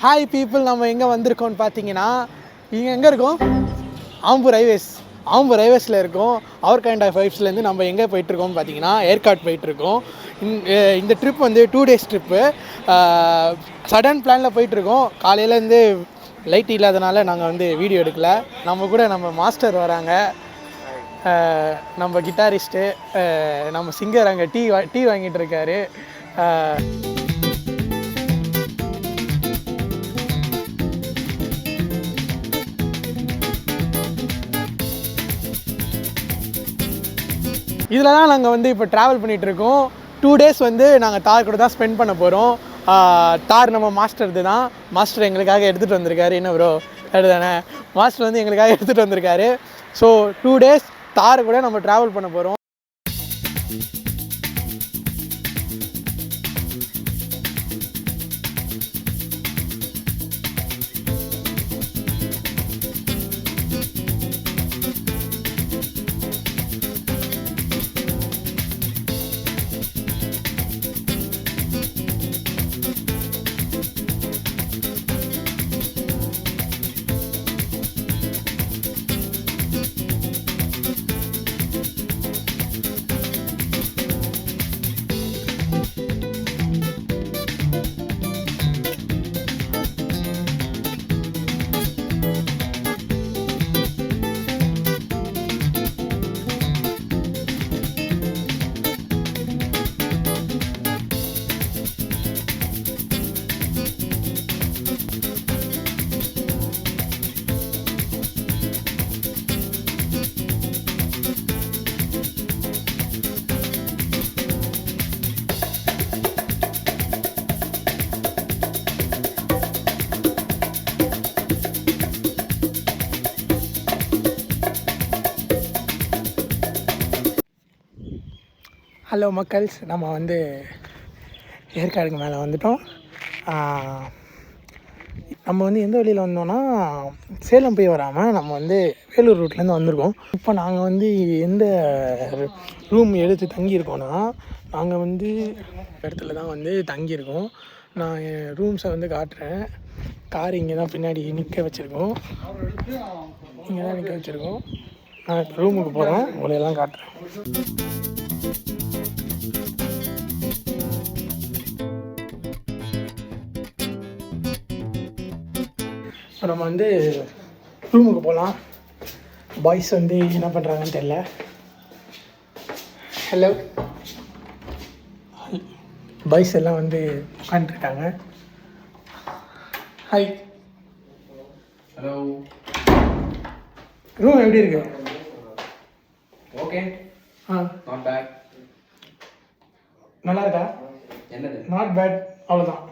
Hi people, நம்ம எங்கே வந்திருக்கோம்னு பார்த்தீங்கன்னா, இங்கே எங்கே இருக்கோம்? ஆம்பூர் ஹைவேஸில் இருக்கோம். அவர் கைண்ட் ஆஃப் வைப்ஸ்லேருந்து நம்ம எங்கே போயிட்டுருக்கோம்னு பார்த்தீங்கன்னா, ஏற்காடு போயிட்டுருக்கோம். இந்த ட்ரிப் வந்து 2 days ட்ரிப்பு. சடன் பிளானில் போயிட்டுருக்கோம். காலையிலேருந்து லைட் இல்லாதனால நாங்கள் வந்து வீடியோ எடுக்கலை. நம்ம கூட நம்ம மாஸ்டர் வராங்க, நம்ம கிட்டாரிஸ்ட்டு, நம்ம சிங்கர் அங்கே டீ வாங்கிட்டு இருக்காரு. இதில் தான் நாங்கள் வந்து இப்போ ட்ராவல் பண்ணிகிட்ருக்கோம். 2 days வந்து நாங்கள் தார் கூட தான் ஸ்பெண்ட் பண்ண போகிறோம். தார் நம்ம மாஸ்டர்து தான். மாஸ்டர் எங்களுக்காக எடுத்துகிட்டு வந்திருக்காரு. என்ன ப்ரோ அது தானே? மாஸ்டர் வந்து எங்களுக்காக எடுத்துகிட்டு வந்திருக்காரு. ஸோ 2 days தார் கூட நம்ம ட்ராவல் பண்ண போகிறோம். ஹலோ மக்கள்ஸ், நம்ம வந்து ஏற்காடுக்கு மேலே வந்துட்டோம். நம்ம வந்து எந்த வழியில் வந்தோம்னா, சேலம் போய் வராமல் நம்ம வந்து வேலூர் ரூட்லேருந்து வந்திருக்கோம். இப்போ நாங்கள் வந்து எந்த ரூம் எடுத்து தங்கியிருக்கோன்னா, நாங்கள் வந்து இடத்துல தான் வந்து தங்கியிருக்கோம். நான் என் ரூம்ஸை வந்து காட்டுறேன். கார் இங்கே தான் பின்னாடி நிற்க வச்சுருக்கோம். இங்கே தான் நிற்க வச்சுருக்கோம். நான் இப்போ ரூமுக்கு போகிறேன், உங்களையெல்லாம் காட்டுறேன். இப்போ நம்ம வந்து ரூமுக்கு போகலாம். பாய்ஸ் வந்து என்ன பண்ணுறாங்கன்னு தெரியல. ஹலோ, பாய்ஸ் எல்லாம் வந்து உட்காந்துருக்காங்க. ஹாய். ஹலோ. ரூம் எப்படி இருக்கு? ஓகே. Not bad. நல்லா இருக்கா? என்னது? நாட் பேட், அவ்வளோதான்.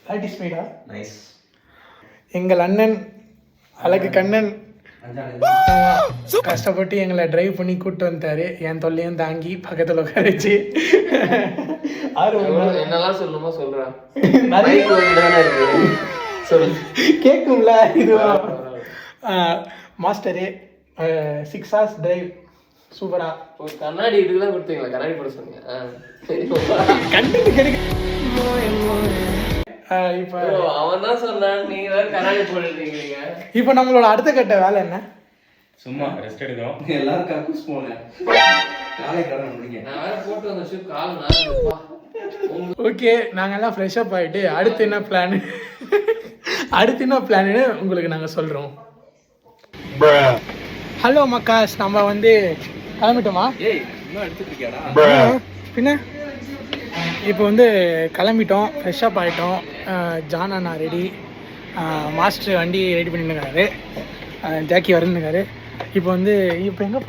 சாட்டிஸ்ஃபைடா? நைஸ். எங்கள் அண்ணன் அழகு கண்ணன் கஷ்டப்பட்டு எங்களை டிரைவ் பண்ணி கூப்பிட்டு வந்துட்டாரு. என் தொல்லையும் தாங்கி பக்கத்தில் உட்காரிச்சு என்னெல்லாம் சொல்லணுமோ சொல்கிறேன். கேட்கும்ல இதுவா? மாஸ்டரு 6 hours டிரைவ் சூப்பரா. ஒரு கண்ணாடி இதுதான் கொடுத்தீங்களா? கண்ணாடி போட சொன்னீங்க. கண்டிப்பா கிடைக்கும். இப்போ அவன் தான் சொன்னான், நீங்க வேற கண்ணாடி போட்டுருக்கீங்க. இப்போ நம்மளோட அடுத்த கட்ட வேலை என்ன? சும்மா ரெஸ்ட் எடுக்கிறோம். எல்லாரும் கக்கூஸ் போனேன். காலை கடன் முடிங்க. நான் வேற போட்டு வந்த ஷூ கால் ஓகே, நாங்கள் எல்லாம் ஃப்ரெஷ் அப் ஆகிட்டு அடுத்து என்ன பிளான்னு உங்களுக்கு நாங்கள் சொல்கிறோம். ஹலோ மக்காஸ், நம்ம வந்து கிளம்பிட்டோமா? ஏய், இன்னும் எடுத்துட்டு இருக்கியாடா? பின்ன இப்போ வந்து கிளம்பிட்டோம், ஃப்ரெஷ் அப் ஆகிட்டோம். ஜானா நான் ரெடி, மாஸ்டர் வண்டி ரெடி பண்ணிட்டுருக்காரு, ஜாக்கி வரணுங்காரு. இப்போ வந்து இப்போ எங்கே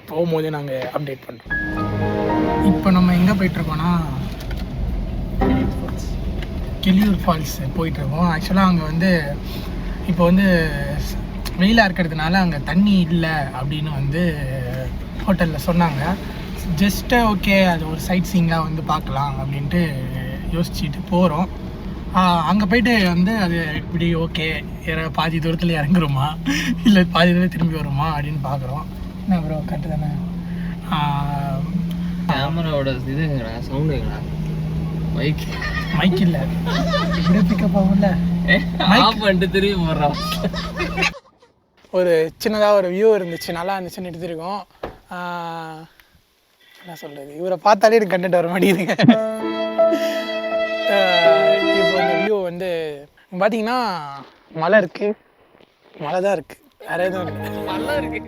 போகும்போது நாங்கள் அப்டேட் பண்ணுறோம். இப்போ நம்ம எங்கே போயிட்டுருக்கோன்னா, கிளியூர் ஃபால்ஸ் போயிட்டுருக்கோம். ஆக்சுவலாக அங்கே வந்து இப்போ வந்து வெயிலாக இருக்கிறதுனால அங்கே தண்ணி இல்லை அப்படின்னு வந்து ஹோட்டலில் சொன்னாங்க. ஜஸ்ட்டு ஓகே, அது ஒரு சைட் சீங்காக வந்து பார்க்கலாம் அப்படின்ட்டு யோசிச்சுட்டு போகிறோம். அங்கே போயிட்டு வந்து அது இப்படி ஓகே பாதி தூரத்தில் இறங்குறோமா இல்லை பாதி தூரம் திரும்பி வருமா அப்படின்னு பார்க்குறோம். என்ன ப்ரோ கரெக்டு தானே? கேமராவோட இதுங்கடா சவுண்டுங்கடா மைக் இல்லை இப்படியே பிக்கப் ஆகும்ல ஆஃப் பண்ணிட்டு திரும்பி போடுறோம். ஒரு சின்னதாக ஒரு வியூ இருந்துச்சு, நல்லா இருந்துச்சுன்னு எடுத்துருக்கோம். என்ன சொல்கிறது, இவரை பார்த்தாலே எனக்கு கண்டென்ட் வர மாட்டேங்குதுங்க. இப்போ இந்த வியூ வந்து பார்த்தீங்கன்னா மலை இருக்குது, மலை தான் இருக்குது, வேறு எதுவும் இல்லை. நல்லா இருக்கு.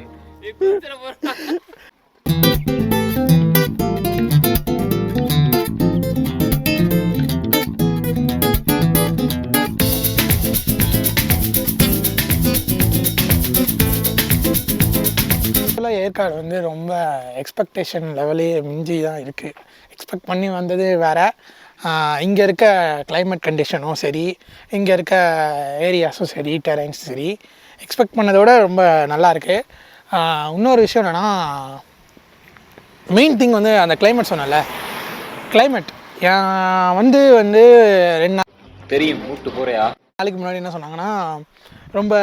ஏற்காடு வந்து ரொம்ப எக்ஸ்பெக்டேஷன் லெவலே மிஞ்சி தான் இருக்குது. எக்ஸ்பெக்ட் பண்ணி வந்தது வேறு. இங்கே இருக்க கிளைமேட் கண்டிஷனும் சரி, இங்கே இருக்க ஏரியாஸும் சரி, டெரைன்ஸும் சரி, எக்ஸ்பெக்ட் பண்ணதோட ரொம்ப நல்லா இருக்குது. இன்னொரு விஷயம் என்னென்னா, மெயின் திங் வந்து அந்த கிளைமேட் சொன்னல, கிளைமேட் வந்து 2 நாள் தெரியும் மூட்டு போறியா நாளைக்கு முன்னாடி என்ன சொன்னாங்கன்னா, ரொம்ப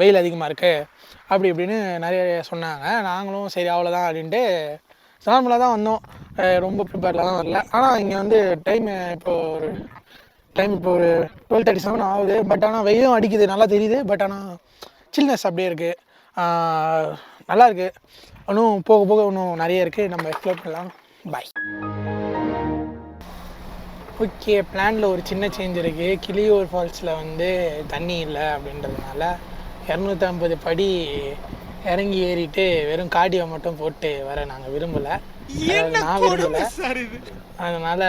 வெயில் அதிகமாக இருக்குது அப்படி இப்படின்னு நிறைய சொன்னாங்க. நாங்களும் சரி அவ்வளோதான் அப்படின்ட்டு நார்மலாக தான் வந்தோம், ரொம்ப ப்ரிப்பேர்லாம் தான் வரல. ஆனால் இங்கே வந்து டைம் இப்போ ஒரு 12:37 ஆகுது. பட் ஆனால் வெயிலும் அடிக்குது, நல்லா தெரியுது. பட் ஆனால் சில்னஸ் அப்படியே இருக்குது, நல்லா இருக்குது. இன்னும் போக போக இன்னும் நிறைய இருக்குது, நம்ம எக்ஸ்ப்ளோர் பண்ணலாம். பாய். ஓகே, பிளானில் ஒரு சின்ன சேஞ்ச் இருக்குது. கிளியூர் ஃபால்ஸில் வந்து தண்ணி இல்லை அப்படின்றதுனால 250 படி இறங்கி ஏறிட்டு வெறும் கார்டியோ மட்டும் போட்டு வர நாங்கள் விரும்பலை, நான் விரும்பலை. அதனால்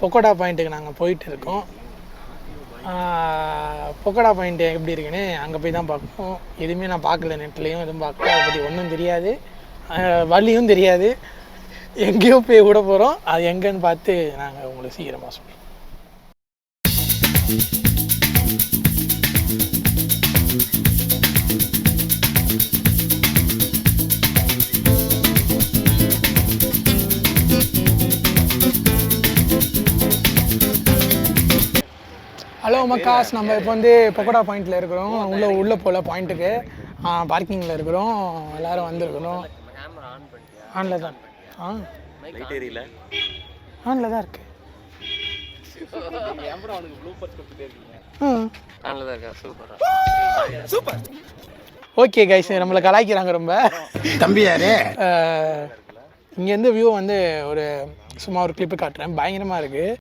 பொக்கோடா பாயிண்ட்டுக்கு நாங்கள் போயிட்டு இருக்கோம். பொக்கோடா பாயிண்ட்டு எப்படி இருக்குன்னு அங்கே போய் தான் பார்க்கணும். எதுவுமே நான் பார்க்கல, நெட்லேயும் எதுவும் பார்க்கல, அதை பற்றி ஒன்றும் தெரியாது, வழியும் தெரியாது. எங்கேயோ போய் விட போகிறோம், அது எங்கேன்னு பார்த்து நாங்கள் உங்களுக்கு சீக்கிரமாக சொல்கிறோம். ஹலோ மக்காஸ், நம்ம இப்போ வந்து பொக்கோடா பாயிண்டில் இருக்கிறோம். உள்ளே போகல பாயிண்ட்டுக்கு, பார்க்கிங்கில் இருக்கிறோம். எல்லோரும் வந்துருக்கிறோம். ஆனில் தான் ஆனில் தான் இருக்கு. ஓகே கைஸ், நம்மளை கலாய்க்கிறாங்க ரொம்ப. தம்பி யாரு? இங்கேருந்து வியூ வந்து ஒரு சும்மா ஒரு கிளிப்பு காட்டுறேன், பயங்கரமாக இருக்குது.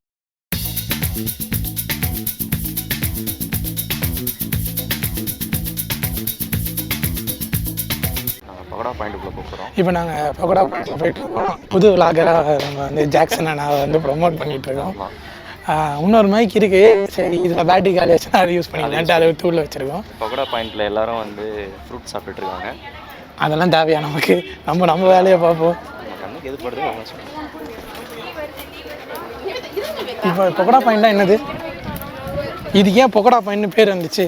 இப்போ நாங்கள் பகோடா பாயிண்டில் போயிட்டுருக்கோம். புது விளாகராக நம்ம வந்து ஜாக்சனை நான் வந்து ப்ரொமோட் பண்ணிகிட்ருக்கோம். இன்னொரு மைக் இருக்குது, சரி இதில் பேட்டரி காலி வச்சுன்னா அதை யூஸ் பண்ணிக்கலான்ட்டு அதை தூளில் வச்சுருக்கோம். பகோடா பாயிண்டில் எல்லாரும் வந்து ஃப்ரூட் சாப்பிட்டுருக்காங்க. அதெல்லாம் தேவையா நமக்கு? நம்ம வேலையை பார்ப்போம். எது படுது? இப்போ பகோடா பாயிண்ட்னா என்னது? இதுக்கு ஏன் பகோடா பாயிண்ட்னு பேர் வந்துச்சு?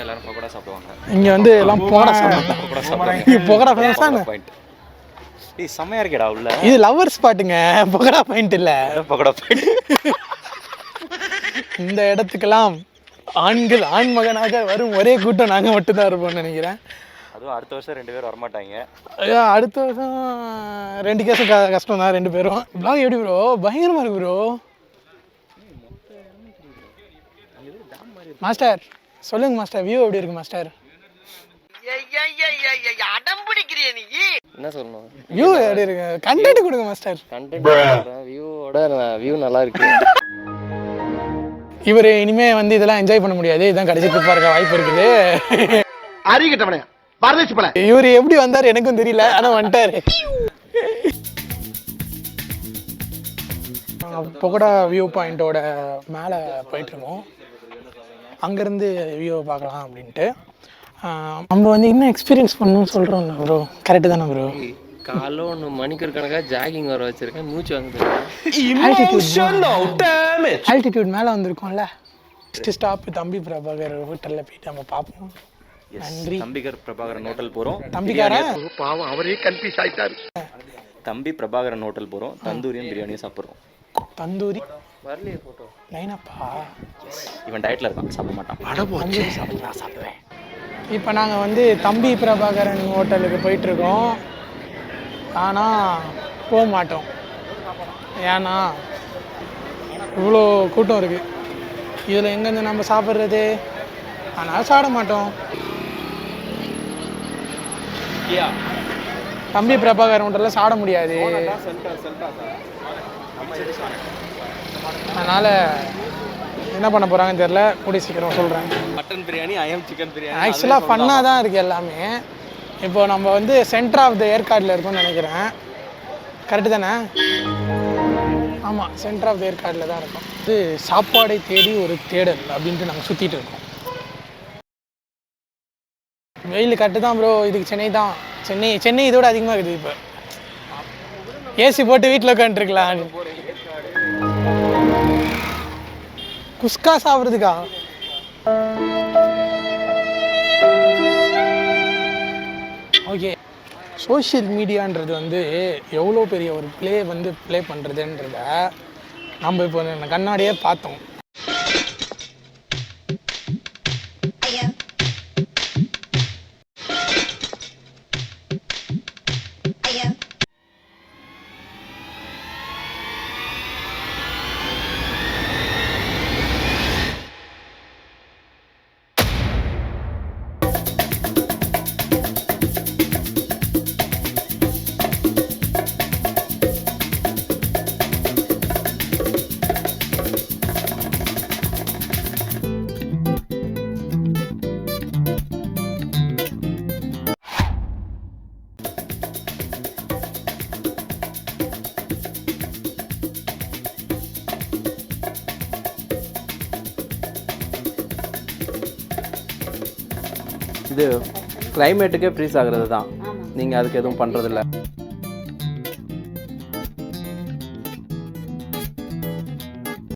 எல்லாரும் பகோடா சாப்பிடுவாங்க. இங்க வந்து எல்லாம் பகோடா சாப்பிடுவாங்க. பகோடா பாயிண்ட் ஏய் செமையா இருக்கேடா உள்ள. இது லவர் ஸ்பாட்டுங்க, பகோடா பாயிண்ட் இல்ல. பகோடா பாயிண்ட். இந்த இடத்துக்கெல்லாம் ஆண் மகனாக வரும் ஒரே கூட்டம் நாங்க மட்டும் தான் இருப்போம்னு நினைக்கிறேன். அதுவும் அடுத்த வருஷம் 2 பேர் வர மாட்டாங்க. அடுத்த வருஷம் 2 கேஸும் கஷ்டம் தான் 2 பேரும். பிளாக் எப்படி ப்ரோ? பயங்கரமா இருக்கு ப்ரோ. மாஸ்டர் சொல்லுங்க மாஸ்டர், வியூ எப்படி இருக்கு மாஸ்டர்? என்ன சொல்லணும்? வியூ எப்படி இருக்கு? கண்டென்ட் கொடுங்க மாஸ்டர். கண்டென்ட் வியூ நல்லா இருக்கு. இவர் இனிமே வந்து இதெல்லாம் என்ஜாய் பண்ண முடியாது, இதான் கடைசி ட்ரிப்பா இருக்க வாய்ப்பு இருக்குது. அறிகிட்டவனே பரதேசி பல. இவர் எப்படி வந்தார் எனக்கும் தெரியல, ஆனா வந்துட்டாரு. பகோடா வியூ பாயிண்டோட மேலே போயிட்டு இருக்கோம். அங்கேருந்து வியூவை பார்க்கலாம் அப்படின்ட்டு. நம்ம வந்து இன்னும் எக்ஸ்பீரியன்ஸ் பண்ணணும்னு சொல்கிறோம் ப்ரோ, கரெக்டு தானே ப்ரோ? காலைல ஒன்று மணிக்கூர் கணக்காக ஜாகிங் வர வச்சுருக்கேன், மூச்சு வாங்க. ஆல்டிடியூட் மேலே வந்திருக்கோம்ல. நெக்ஸ்ட் ஸ்டாப் தம்பி பிரபாகர் ஹோட்டலில் போயிட்டு நம்ம பார்ப்போம். நன்றி. தம்பிகர் பிரபாகரன் ஹோட்டல் போகிறோம். தம்பிக்காரன் பாவம் அவரே கன்ஃபியூஸ் ஆயிட்டாரு. தம்பி பிரபாகரன் ஹோட்டல் போகிறோம், தந்தூரியும் பிரியாணியும் சாப்பிட்றோம். தந்தூரி வரலையே ஃபோட்டோ. லைனப்பா. இவன் டயட்டில் இருக்கான், சாப்பிட மாட்டான். தந்தூரி சாப்பிடுவேன். இப்போ நாங்கள் வந்து தம்பி பிரபாகரன் ஹோட்டலுக்கு போயிட்டுருக்கோம். ஆனால் போக மாட்டோம். ஏன்னா இவ்வளோ கூட்டம் இருக்குது. இதில் எங்கேருந்து நம்ம சாப்பிட்றது? அதனால் சாப்பிட மாட்டோம். தம்பி பிரபாகரன் ஹோட்டலில் சாப்பிட முடியாது. அதனால் என்ன பண்ண போகிறாங்கன்னு தெரில. கூடிய சீக்கிரம் சொல்கிறேன். Mutton biryani, I'm chicken biryani. ஆக்சுவலாக ஃபன்னாக தான் இருக்குது எல்லாமே. இப்போ நம்ம வந்து சென்டர் ஆஃப் த ஏற்காடில் இருக்கோம்னு நினைக்கிறேன். கரெக்டு தானே? ஆமாம், சென்டர் ஆஃப் த ஏற்காடில் தான் இருக்கோம். இது சாப்பாடை தேடி ஒரு தேடல் அப்படின்ட்டு நாங்கள் சுற்றிட்டு இருக்கோம். வெயில் கட்டு தான் ப்ரோ. இதுக்கு சென்னை தான். சென்னை இதோட அதிகமாக இருக்குது. இப்போ ஏசி போட்டு வீட்டில் உட்காந்துருக்கலாம். குஸ்கா சாப்பிட்றதுக்கா? ஓகே, சோஷியல் மீடியான்றது வந்து எவ்வளோ பெரிய ஒரு ப்ளே பண்ணுறதுன்றத நம்ம இப்போ கண்ணாடியே பார்த்தோம். இது கிளைமேட்டுக்கே ஃப்ரீஸ் ஆகுறது தான். நீங்கள் அதுக்கு எதுவும் பண்ணுறதில்ல.